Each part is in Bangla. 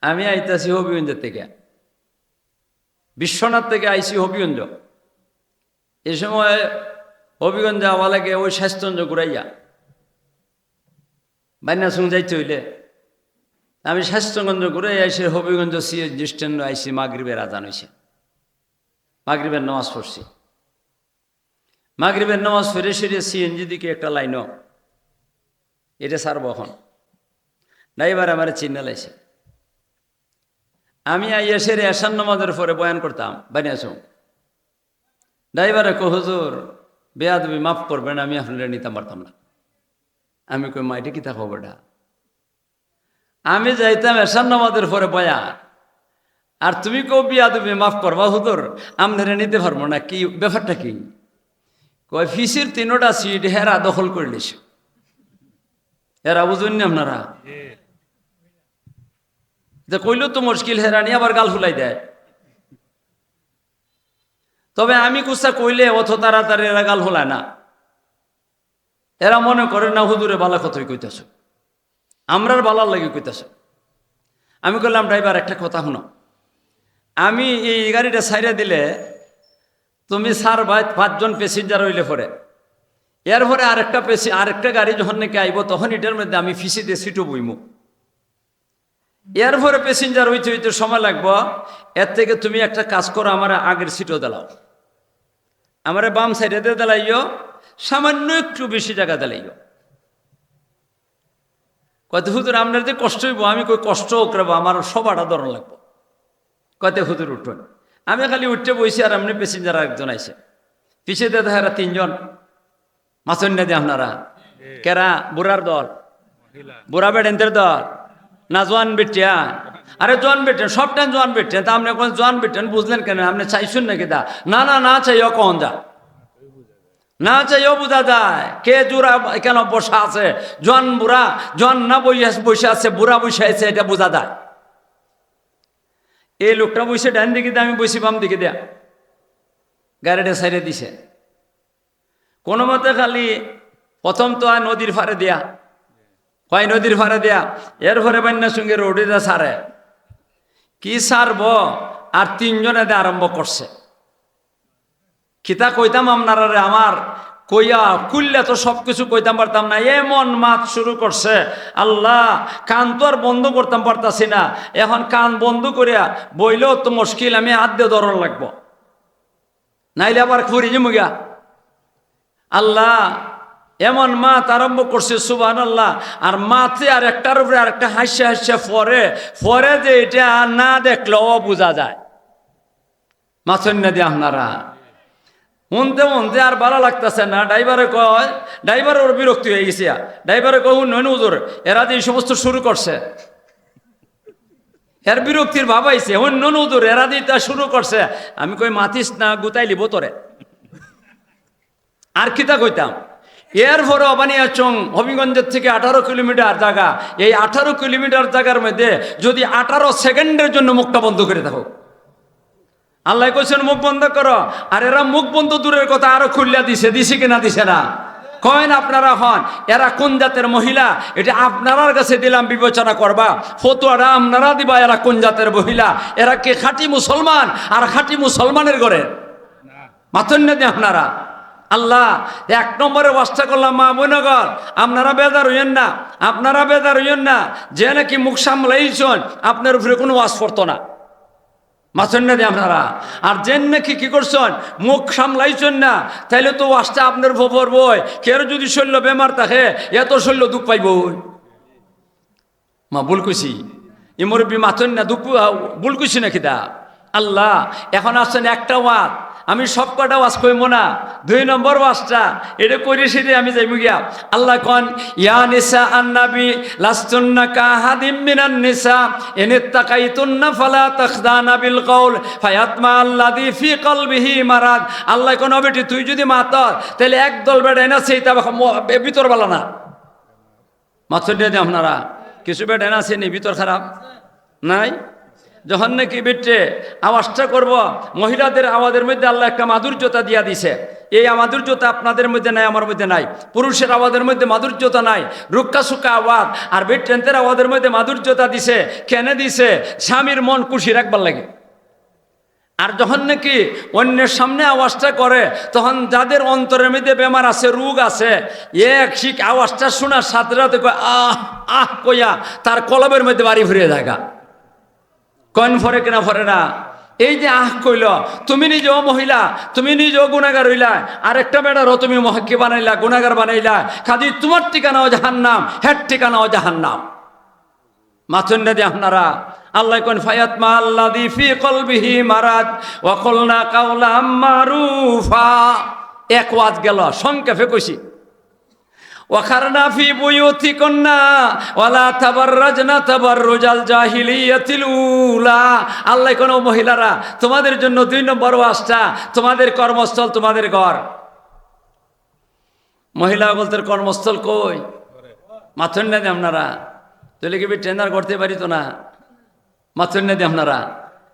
আমি আইতাছি হবিগঞ্জের থেকে, বিশ্বনাথ থেকে আইসি হবিগঞ্জ। এ সময় হবিগঞ্জ যাওয়া লাগে ওই স্বাস্থ্যঞ্জ ঘুরাইয়া বান্যাসুং যাইতে হইলে আমি স্বাস্থ্যগঞ্জ ঘুরে আইসি হবিগঞ্জ সিএসজি স্ট্যান্ড আইসি। মাগরিবের আজান হয়েছে, মাগরিবের নামাজ পড়ছি। মাগরিবের নামাজ ফিরে সেরে সিএনজি দিকে একটা লাইনও এটা সার বহন ড্রাইভার আমার চিন্তা লাইছে। আমি আইয়া সেরে এশান নামাজের পরে বয়ান করতাম বানিয়াছুং। ড্রাইভারে কো হুজুর বেয়াদবি মাফ করবেন, আমি আপনারা নিতে পারতাম না। আমি কই মাইটে কি থাকো বেটা, আমি যাইতাম এশান নামাজের পরে বয়ান, আর তুমি কেউ বেয়াদবি মাফ করবা হুজুর, আপনারা নিতে পারবো না। কি ব্যাপারটা কি? কয় ফিসির 3টা সিট হেরা দখল করে নিছে। এরা বুঝুন না আপনারা? যে কইল তো মুশকিল, হেরা নিয়ে আবার গাল ফুলাই দেয়। তবে আমি কুসা কইলে অত তাড়াতাড়ি এরা গাল ফুলায় না। এরা মনে করে না হুজুরে বালা কথাই কইতেছ, আমরার বালার লাগে কইতেছ। আমি কইলাম ড্রাইভার একটা কথা শুনো, আমি এই গাড়িটা ছাইড়া দিলে তুমি স্যার ভাই 5 জন প্যাসেঞ্জার হইলে পরে এরপরে আরেকটা গাড়ি যখন নাকি আইব তখন এটার মধ্যে আমি ফিসি দিয়ে সিটও বইমু। এরপরে প্যাসেঞ্জার হইতে হইতে সময় লাগবো। এর থেকে তুমি একটা কাজ করো, আমার আগের সিটও দিলাও, আমার বাম সাইডে দিয়ে দিলাইও, সামান্য একটু বেশি জায়গা দিলাইও। কত হুজুর আপনার যে কষ্ট হইব, আমি কই কষ্ট করবো, আমার সবাটা ধরন লাগবো। কত হুজুর উঠুন, আমি খালি উঠতে বইছি আর এমনি প্যাসেঞ্জার আরেকজন আইসে, পিছিয়ে দিয়ে দেখা 3 জন মাছন না দিয়ে আপনারা কেরা বুড়ার দল, বুড়া বেডেন্টের দল না জোয়ান বেটিয়া? আরে জোয়ান বেটেন, সবটাই জোয়ান বেটেন। তা আপনি কোন জোয়ান বেটেন বুঝলেন কেন? আপনি চাইছুন নাকি? দা না না না চাইও কন যা না চাইও বোঝা যায় কে জোড়া কেন বসা আছে। জোয়ান বুড়া, জোয়ান না বসে আছে, বুড়া বসে আছে, এটা বোঝা যায়। এই লোকটা বসে ডান দিকে দিয়ে, আমি বসি বাম দিকে দেয়া, গাড়িটা সাইডে দিছে। কোনো মতে খালি প্রথম তো আর নদীর ফাড়ে দেয়া, কয় নদীর ফাড়ে দেয়া, এরপরে বান্যার সঙ্গে রোডে যা সারে কি সারব, আর 3 জনে দিয়ে আরম্ভ করছে। কিতা কইতাম আপনারা, আমার কইয়া কুললে তো সবকিছু কইতাম পারতাম না। এমন মাছ শুরু করছে, আল্লাহ কান তো আর বন্ধ করতাম পারতাছি না। এখন কান বন্ধ করিয়া বইলেও তো মুশকিল, আমি হাত দিয়ে ধরন লাগবো, নাইলে আবার খুঁড়ি মুগা। আল্লাহ এমন মাত আরম্ভ করছে, সুবহানাল্লাহ। আর মাতে আর একটার উপরে আর একটা হাসে হাসে পরে যে এটা না দেখলেও বোঝা যায়। মাছন না দিয়ে আপনারা মনতে মনতে আর ভালো লাগতেছে না। ড্রাইভারে কয়, ড্রাইভারের ওর বিরক্তি হয়ে গেছে। ড্রাইভারে কয় নয় হুজুর, এরা যে এই সমস্ত শুরু করছে, এর বিরক্তির ভাব আইছে। অন্য হুজুর এরা দিয়ে তা শুরু করছে। আমি কই মাতিস না, গুতাই লিব তোরে। আর কিতা কইতাম, এরপরে অবানিয়াচং হবিগঞ্জের থেকে 18 কিলোমিটার জায়গা। এই 18 কিলোমিটার জায়গার মধ্যে যদি 18 সেকেন্ডের জন্য মুখটা বন্ধ করে থাকো, আল্লাহ কইছেন মুখ বন্ধ করো, আর এরা মুখ বন্ধ দূরের কথা আরো খুললা দিছে কিনা দিছে না? কয়েন আপনারা হন এরা কোন জাতের মহিলা, এটা আপনার কাছে দিলাম, বিবেচনা করবা। ফতোয়াটা আপনারা দিবা, এরা কোন জাতের মহিলা, এরা কে খাঁটি মুসলমান আর খাঁটি মুসলমানের ঘরে মাথন না দিয়ে আপনারা। আল্লাহ 1 নম্বরে ওয়াস্তা করলাম, মা বোনগর আপনারা বেজার হইয়েন না, আপনারা বেজার হইয়েন না। যে নাকি মুখ সামলাইছেন আপনার উপরে কোনো ওয়াজ পড়তো না, মাছেন না দিয়ে আপনারা। আর যেন নাকি কি করছেন, মুখ সামলাইছেন না, তাইলে তো ওয়াজটা আপনার ভোপর বই। কেউ যদি শৈল্য বেমার থাকে, এত শৈল্য দুঃখ পাইব। মা ভুল কইছি, এ মুরব্বী মাছেন না, দুঃখ ভুল কইছি নাকি দা? আল্লাহ এখন আসছেন একটা ওয়াজ, আমি সব কটা ওয়াজ কইব না, 2 নম্বর ওয়াজটা এটা কইরে সেরে আমি যাইব গিয়া। আল্লাহ কন, ইয়া নিসা আন-নবী লাস্তুন্না কাহাদিম মিনান নিসা ইনিত্তাকাইতুন্না ফালা তাখদানা বিল কওল ফায়াতমা আল্লাযী ফি কলবিহি মারাদ। আল্লাহ কোন বেটি তুই যদি মাতর, তাহলে একদল বেড়াই না সেইটা ভিতর বালা না। মাত্র দিয়ে আপনারা কিছু বেড়াই না সেই ভিতর খারাপ নাই। যখন নাকি বেটে আওয়াজটা করব, মহিলাদের আওয়াজের মধ্যে আল্লাহ একটা মাধুর্যতা দিয়া দিছে। এই মাধুর্যতা আপনাদের মধ্যে নাই, আমার মধ্যে নাই। পুরুষের আওয়াজের মধ্যে মাধুর্যতা নাই, রুক্কা সুক্কা আওয়াজ। আর বেটেন্তের আওয়াজের মধ্যে মাধুর্যতা দিছে, কেন দিছে? স্বামীর মন খুশি রাখবার লাগে। আর যখন নাকি অন্যের সামনে আওয়াজটা করে, তখন যাদের অন্তরের মধ্যে বেমার আছে, রোগ আছে, এক শিখ আওয়াজটা শোনার সাথে সাথে কয় আহ আহ কইয়া তার কলবের মধ্যে বাড়ি ফিরিয়ে দেখা। কন ফরে কিনা ফরে না? এই যে আহ কইল, তুমি নিজেও মহিলা, তুমি নিজেও গুনাহগার হইলা, আর একটা বেটারও তুমি মহাক্কি বানাইলা, গুনাহগার বানাইলা। খাদি তোমার ঠিকানাও জাহান্নাম, হেড ঠিকানাও জাহান্নাম। মাথুন না দিয়ে আপনারা আল্লাহ কোন ফায়াতমা আল্লাযী ফি কলবিহি মারাদ ওয়া কুলনা কাওলাম মারুফা। এক ওয়াজ গেল, সংক্ষেপে কইছি। ওয়াখারনা ফি বুয়ুতিকুন্না ওয়ালা তাবাররাজনা তাবাররুজাল জাহিলিয়াতিল উলা। আল্লাহ কোন মহিলারা, তোমাদের জন্য 2 নম্বর ওয়াজটা, তোমাদের কর্মস্থল তোমাদের ঘর। মহিলা বলতে কর্মস্থল কই? মাথুন না দিয়ে আপনারা তাহলে কি ট্রেনার করতে পারিত না? মাথুন না দিয়ে আপনারা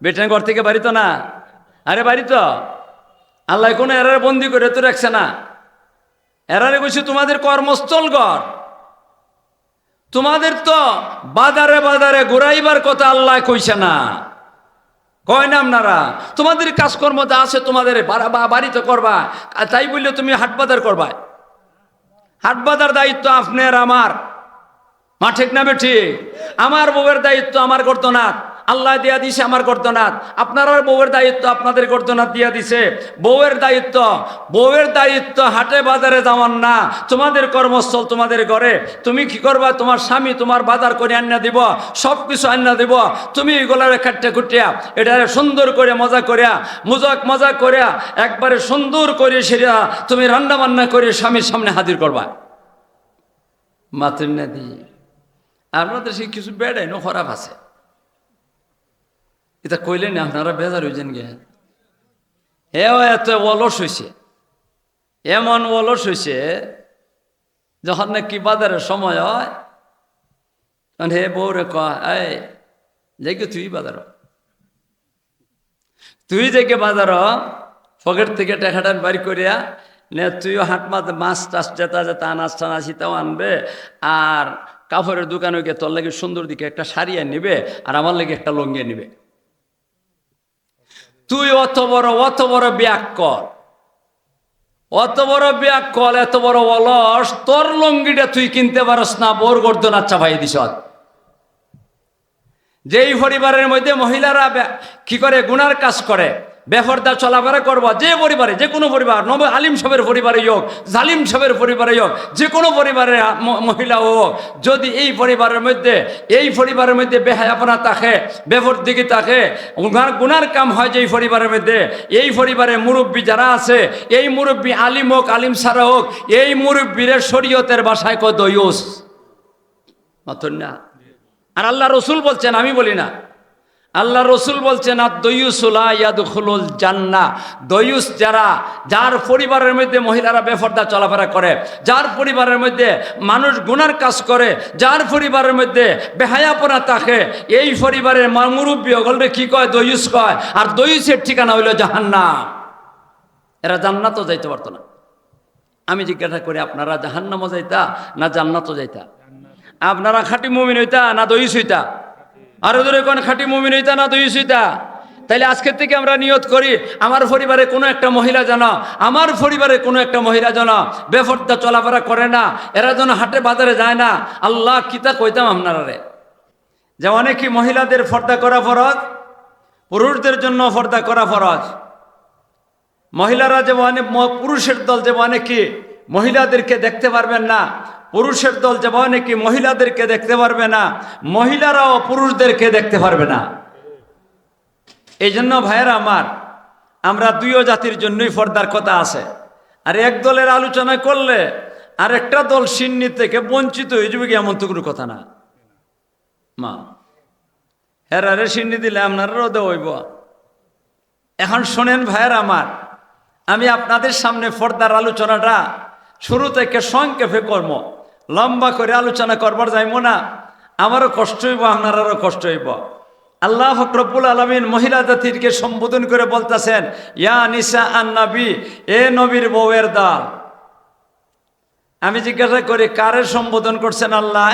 বেটেন ঘর থেকে বাড়িত না? আরে বাড়িত। আল্লাহ কোনো এরারে বন্দি করে তো রাখছে না। এরারে কইছে তোমাদের কর্মস্থল ঘর। তোমাদের তো বাজারে বাজারে ঘুরাইবার কথা আল্লাহ কইছে না, কয় না আপনারা? তোমাদের কাজকর্ম যা আছে তোমাদের বাড়িতে করবা, তাই বললে তুমি হাট বাজার করবা। হাট বাজার দায়িত্ব আপনার আমার, মা ঠিক না বেঠি? আমার বউয়ের দায়িত্ব আমার গর্দনাথ আল্লাহ দিয়া দিছে, আমার গর্দনাথ। আপনার বউয়ের দায়িত্ব আপনাদের গর্দনাথ দিয়া দিছে। বউয়ের দায়িত্ব হাটে বাজারে যাওয়ার না, তোমাদের কর্মস্থল তোমাদের ঘরে। তুমি কি করবা? তোমার স্বামী তোমার বাজার করে আন্না দিব, সব কিছু আন্না দিব। তুমি এগুলারে কাটতে কুটিয়া এটারে সুন্দর করে মজা করিয়া একবারে সুন্দর করে সেরিয়া তুমি রান্না বান্না করে স্বামীর সামনে হাজির করবা। মাতুন না দি আপনাদের সে কিছু বেড়াই না খারাপ আছে, এটা কইলেন আপনারা বেজার হইছেন গে। হেও এত অলস হয়েছে, এমন অলস হয়েছে, যখন নাকি বাজারের সময় হয় তখন হে বউরে কয়, এই যাইকে তুই বাজার পকেট থেকে টেকাটান বাড়ি করিয়া নে, তুইও হাট মাছ টাছ যেতা আনাজ টানাজ তাও আনবে, আর কাপড়ের দোকানে গিয়ে তোর লাগে সুন্দর দিকে একটা শাড়ি নিবে, আর আমার লাগে একটা লঙ্গি নিবে। তুই অত বড় ব্যাগ কর, এত বড় অলস, তোর লঙ্গিটা তুই কিনতে পারস না, বোর গর্দন আচ্ছা ভাই দিস। যেই পরিবারের মধ্যে মহিলারা কি করে গুনার কাজ করে, বেফরদা চলাফেরা করবা, যে পরিবারে, যে কোনো পরিবার, নব আলিম সাহেবের পরিবারে হোক, জালিম সাহেবের পরিবারে হোক, যে কোনো পরিবারের মহিলা হোক, যদি এই পরিবারের মধ্যে বেহায়াপনা থাকে, বেফরদিগি থাকে, গুনার কাম হয় যেই পরিবারের মধ্যে, এই পরিবারে মুরব্বী যারা আছে, এই মুরব্বী আলিম হোক, আলিম সারা হোক, এই মুরব্বীর শরীয়তের ভাষায় কয় দয়ুস। মাতুন না? আর আল্লাহ রসুল বলছেন, আমি বলি না, আল্লাহ রসুল বলছেন আদ-দয়ুসুলা ইয়াদখুলুল জান্নাহ। দয়ুস যার পরিবারের মধ্যে মহিলারা বেফরদা চলাফেরা করে, যার পরিবারের মধ্যে মানুষ গুনার কাজ করে, যার পরিবারের মধ্যে বেহায়াপনা থাকে, এই পরিবারের মুরব্বী ওগুলো কি কয়? দয়ুস কয়। আর দয়ুসের ঠিকানা হইল জাহান্নাম। এরা জান্নাতও যাইতে পারতো না। আমি জিজ্ঞাসা করি, আপনারা জাহান্নামও যাইতা না জান্নাতও যাইতা? আপনারা খাঁটি মুমিন হইতা না দয়ুস হইতা? আরো ধরে কোন খাঁটি মুমিন হইতা না দয়ুস হইতা? তাইলে আজকের থেকে আমরা নিয়ত করি, আমার পরিবারে কোনো একটা মহিলা যেন বেফরদা চলাফেরা করে না, এরা যেন হাটে বাজারে যায় না। আল্লাহ কিতা কইতাম আপনারা রে, যে অনেকই মহিলাদের পর্দা করা ফরজ, পুরুষদের জন্য পর্দা করা ফরজ। মহিলারা যে পুরুষের দল যে অনেকে মহিলাদেরকে দেখতে পারবেন না, পুরুষের দল যে অনেকে মহিলাদেরকে দেখতে পারবে না, মহিলারাও পুরুষদেরকে দেখতে পারবে না। এই জন্য ভাইয়েরা আমার, আমরা দুইও জাতির জন্যই পর্দার কথা আছে। আর এক দলের আলোচনা করলে আর একটা দল সিন্নি থেকে বঞ্চিত হয়ে যাবে, এমন তো কোনো কথা না। মা হেরারে সিন্নি দিলে আপনারাও দেওয়াইব। এখন শোনেন ভাইয়েরা আমার, আমি আপনাদের সামনে পর্দার আলোচনাটা শুরু থেকে সংক্ষেপে কর্ম, লম্বা করে আলোচনা করবার যাইব না। আমারও কষ্ট হইব, আপনারও কষ্ট হইব। আল্লাহ রব্বুল আলামিন মহিলা জাতিকে সম্বোধন করে বলতেছেন, ইয়া নিসা আন নবী, এ নবীর বউয়ের দল। আমি জিজ্ঞাসা করি কারে সম্বোধন করছেন আল্লাহ?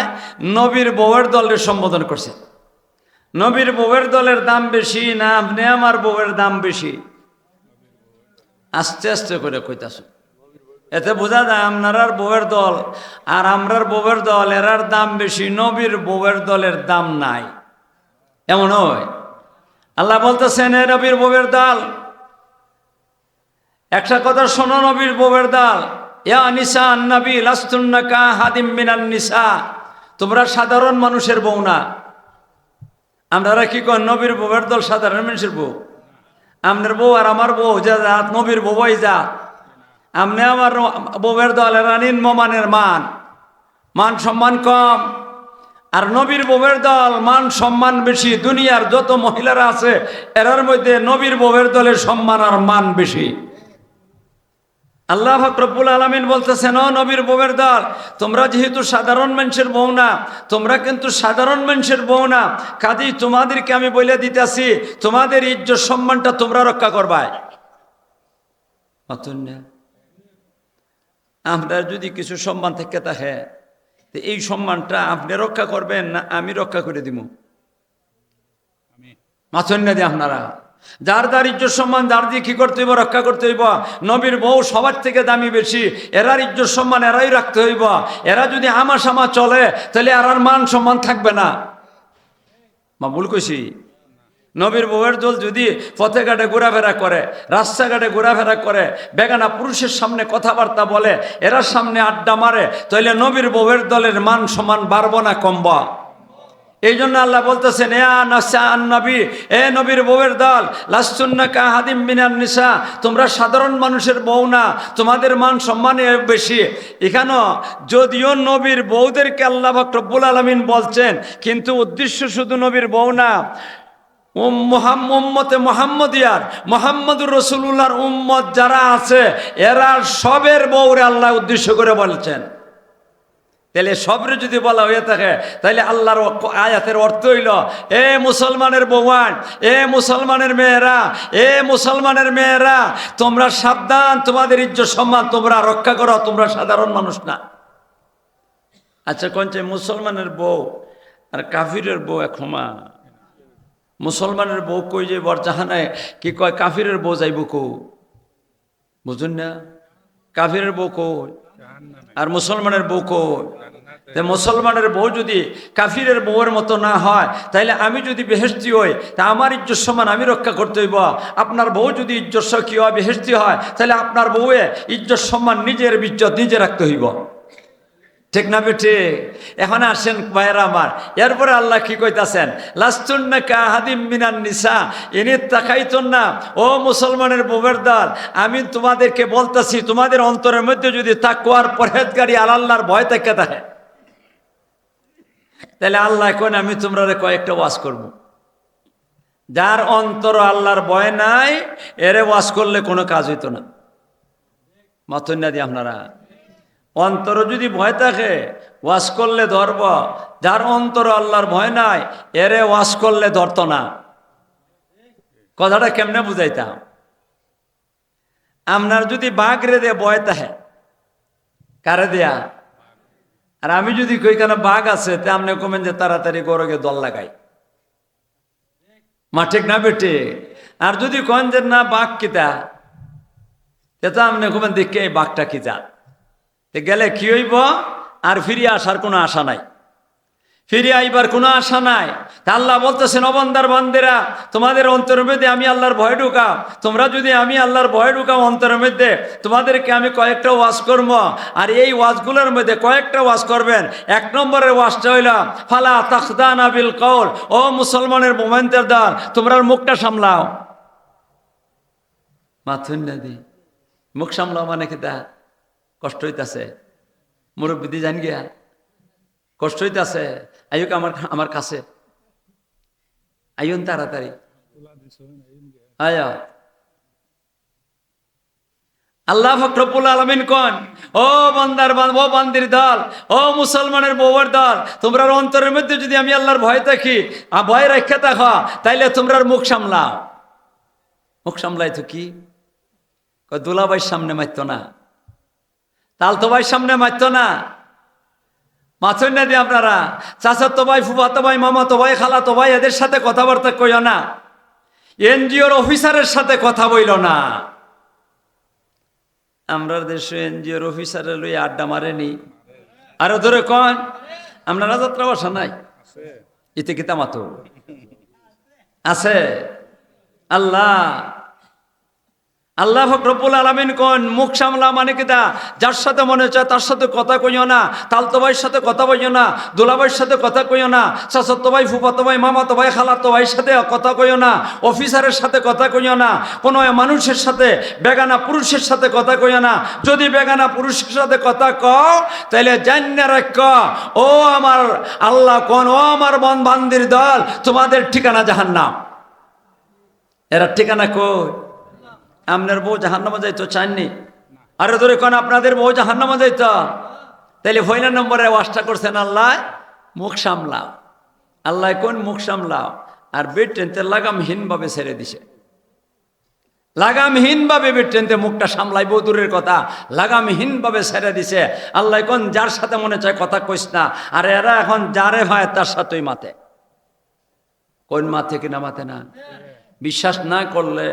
নবীর বউয়ের দলের সম্বোধন করছেন। নবীর বউয়ের দলের দাম বেশি না আপনি আমার বউয়ের দাম বেশি? আস্তে আস্তে করে কইতাছেন, এতে বোঝা যায় আপনার বউয়ের দল আর আমরার বউয়ের দল এরার দাম বেশি, নবীর বউয়ের দলের দাম নাই। এমন হয়? আল্লাহ বলতেছেন, এ নবীর বউয়ের দল, একটা কথা শোনো নবীর বউয়ের দল, ইয়া নিসা নবী লাস্তুন্না কা হাদিম মিনান নিসা, তোমরা সাধারণ মানুষের বউ না। আপনারা কি করেন? নবীর বউয়ের দল সাধারণ মানুষের বউ। আপনার বউ আর আমার বউ যা জাত, নবীর বউই যা। আপনি আমার বউয়ের দল এরা নিম্নমানের, মান সম্মান কম, আর নবীর বউয়ের দল মান সম্মান বেশি। দুনিয়ার যত মহিলারা আছে এরার মধ্যে নবীর বউয়ের দলের সম্মান আর মান বেশি। আল্লাহ পাক রব্বুল আলামিন বলতেছেন, ও নবীর বউয়ের দল, তোমরা যেহেতু সাধারণ মানুষের বউ না, তোমরা কিন্তু সাধারণ মানুষের বউ না, কাজেই তোমাদেরকে আমি বলে দিতেছি, তোমাদের ইজ্জত সম্মানটা তোমরা রক্ষা করবাই। আমরা যদি কিছু সম্মান থেকে থাকে, এই সম্মানটা আপনি রক্ষা করবেন না আমি রক্ষা করে দিব? মাথুন না দিয়ে আপনারা যার যার ইজ্জত সম্মান যার দিয়ে কি করতে হইব? রক্ষা করতে হইব। নবীর বউ সবার থেকে দামি বেশি, এরার ইজ্জত সম্মান এরাই রাখতে হইব। এরা যদি আমাসামা চলে তাহলে আর মান সম্মান থাকবে না। মা ভুল কইছি? নবীর বউয়ের দল যদি পথে ঘাটে ঘোরাফেরা করে, রাস্তাঘাটে ঘোরাফেরা করে, বেগানা পুরুষের সামনে কথাবার্তা বলে, এরার সামনে আড্ডা মারে, তাহলে নবীর বউয়ের দলের মান সম্মান বাড়বো না কমবা? এই জন্য আল্লাহ বলতেছেন, নবী, এ নবীর বউয়ের দল, লাস্তুন্না কা হাদিম মিনান নিসা, তোমরা সাধারণ মানুষের বউ না, তোমাদের মান সম্মান বেশি। এখানে যদিও নবীর বউদেরকে আল্লাহ পাক রব্বুল আলামিন বলছেন, কিন্তু উদ্দেশ্য শুধু নবীর বউ না, উম্মতে মুহাম্মদিয়ার মুহাম্মদুর রাসূলুল্লাহর উম্মত যারা আছে এরা সবের বউরে আল্লাহ উদ্দেশ্য করে বলছেন। তাহলে সবরে যদি বলা হয়ে থাকে তাহলে আল্লাহর আয়াতের অর্থ হইল, এ মুসলমানের বউয়ান, এ মুসলমানের মেয়েরা, এ মুসলমানের মেয়েরা, তোমরা সাবধান, তোমাদের ইজ্জত সম্মান তোমরা রক্ষা করো, তোমরা সাধারণ মানুষ না। আচ্ছা কোনছে মুসলমানের বউ আর কাফিরের বউ এক ক্ষমা? মুসলমানের বউ কই যে বরজাহানায় কি কয় কাফিরের বউ যাইব কো? বুঝুন না? কাফিরের বউ কই আর মুসলমানের বউ কই? মুসলমানের বউ যদি কাফিরের বউয়ের মতো না হয় তাইলে আমি যদি বেহেশতি হই তা আমার ইজ্জত সম্মান আমি রক্ষা করতে হইব। আপনার বউ যদি ইজ্জত কি হয়, বেহেশতি হয়, তাহলে আপনার বউয়ে ইজ্জত সম্মান নিজের ইজ্জত নিজে রাখতে হইব। ঠিক না বেঠে? এখন আসেন ভাইয়েরা আমার, এরপরে আল্লাহ কি কইতাছেন? লাস্তুন্না কা হাদিম মিনান নিসা ইনি তাকাইতুন না, ও মুসলমানের বউয়ের দল, আমি তোমাদেরকে বলতাছি, তোমাদের অন্তরের মধ্যে যদি তাকওয়ার পরহেজগারি আল্লাহর ভয় থেকে থাকে, তাহলে আল্লাহ কোন আমি তোমরা কয়েকটা ওয়াজ করব। যার অন্তর আল্লাহর ভয় নাই এরে ওয়াজ করলে কোনো কাজ হইতো না। মাথুন না দিয়ে আপনারা অন্তর যদি ভয় থাকে ওয়াজ করলে ধরব, যার অন্তর আল্লাহর ভয় নাই এরে ওয়াজ করলে ধরত না। কথাটা কেমনে বুঝাইতাম? আপনার যদি বাঘ রে দে ভয় থাকে, কারে দেয়া? আর আমি যদি কই কেন বাঘ আছে, তে আপনি কমেন যে তাড়াতাড়ি গরগে দল লাগাই। মা ঠিক না বেটে? আর যদি কন যে না বাঘ কিতা, তে তো আপনি কমেন দেখে এই বাঘটা কি যা, গেলে কি হইব? আর ফিরে আসার কোনো আশা নাই, ফিরে আইবার কোনো আশা নাই। তা আল্লাহ বলতেছেন, অবন্দার বান্দেরা, তোমাদের অন্তরের মধ্যে আমি আল্লাহর ভয় ঢুকাও। তোমরা যদি আমি আল্লাহর ভয় ঢুকাও অন্তরের মধ্যে, তোমাদেরকে আমি কয়েকটা ওয়াজ করব। আর এই ওয়াজগুলোর মধ্যে কয়েকটা ওয়াজ করবেন। এক নম্বরের ওয়াজটা হইল ফালা তাখদানা বিল কওল, ও মুসলমানের মোমেন্টের দল, তোমরা মুখটা সামলাও। মাথুন না দি মুখ সামলাও মানে কি? তা কষ্ট হইতাছে, মুরব্বী জান গিয়া কষ্ট হইতাছে, আইক আমার কাছে আইন তাড়াতাড়ি আয়া। আল্লাহ ফখরুল আলমিন কোন ও বান্দার ও বান্দির দল, ও মুসলমানের বউয়ের দল, তোমরা অন্তরের মধ্যে যদি আমি আল্লাহর ভয় থাকি আর ভয় রেখে থাকো, তাইলে তোমরা মুখ সামলাও। মুখ সামলাই তো কি দুলাভাইয়ের সামনে মারত না, তালতো ভাইয়ের সামনে মারত না, মাথুন না দিয়ে আপনারা চাচাতো ভাই, ফুফাতো ভাই, মামাতো ভাই, খালাতো ভাই, এদের সাথে কথাবার্তা কইও না। এনজিওর অফিসারের সাথে কথা বইল না। আমরা দেশে এনজিওর অফিসারের লই আড্ডা মারেনি। আরো ধরে কন আপনারা যাত্রা বসা নাই ইতে কিতা মাতো আছে। আল্লাহ আল্লাহ ফখরুল আলমিন কোন মুখ সামলা মানে কিতা, যার সাথে মনে চায় তার সাথে কথা কইও না, তালতো ভাইয়ের সাথে কথা কইও না, দুলাভাইয়ের সাথে কথা কইও না, চাচাতো ভাই, ফুফাতো ভাই, মামাতো ভাই, খালাতো ভাইয়ের সাথে কথা কইও না, অফিসারের সাথে কথা কইও না, কোনো মানুষের সাথে, বেগানা পুরুষের সাথে কথা কইও না। যদি বেগানা পুরুষের সাথে কথা কও তাইলে জান্না রাখ, ও আমার আল্লাহ কোন ও আমার বন বান্দির দল, তোমাদের ঠিকানা জাহান্নাম। এরা ঠিকানা কই? আপনার বউ জাহান্নামে যাইতো চাননি? আরে ধরে কোন আপনাদের বউ জাহান্নামে যাইতো? তাইলে পয়লা নম্বরে ওয়াজটা করছেন আল্লাহ মুখ সামলাও। আল্লাহ কোন মুখ সামলাও, আর বেড টেনতে লাগামহীন ভাবে ছেড়ে দিছে। লাগামহীন ভাবে বেড টেনতে মুখটা সামলাই দূরের কথা, লাগামহীন ভাবে ছেড়ে দিছে। আল্লাহ কোন যার সাথে মনে চায় কথা কইস না। আর এরা এখন যারে ভাই তার সাথেই মাতে। কোন মাথে কিনা মাথে না? বিশ্বাস না করলে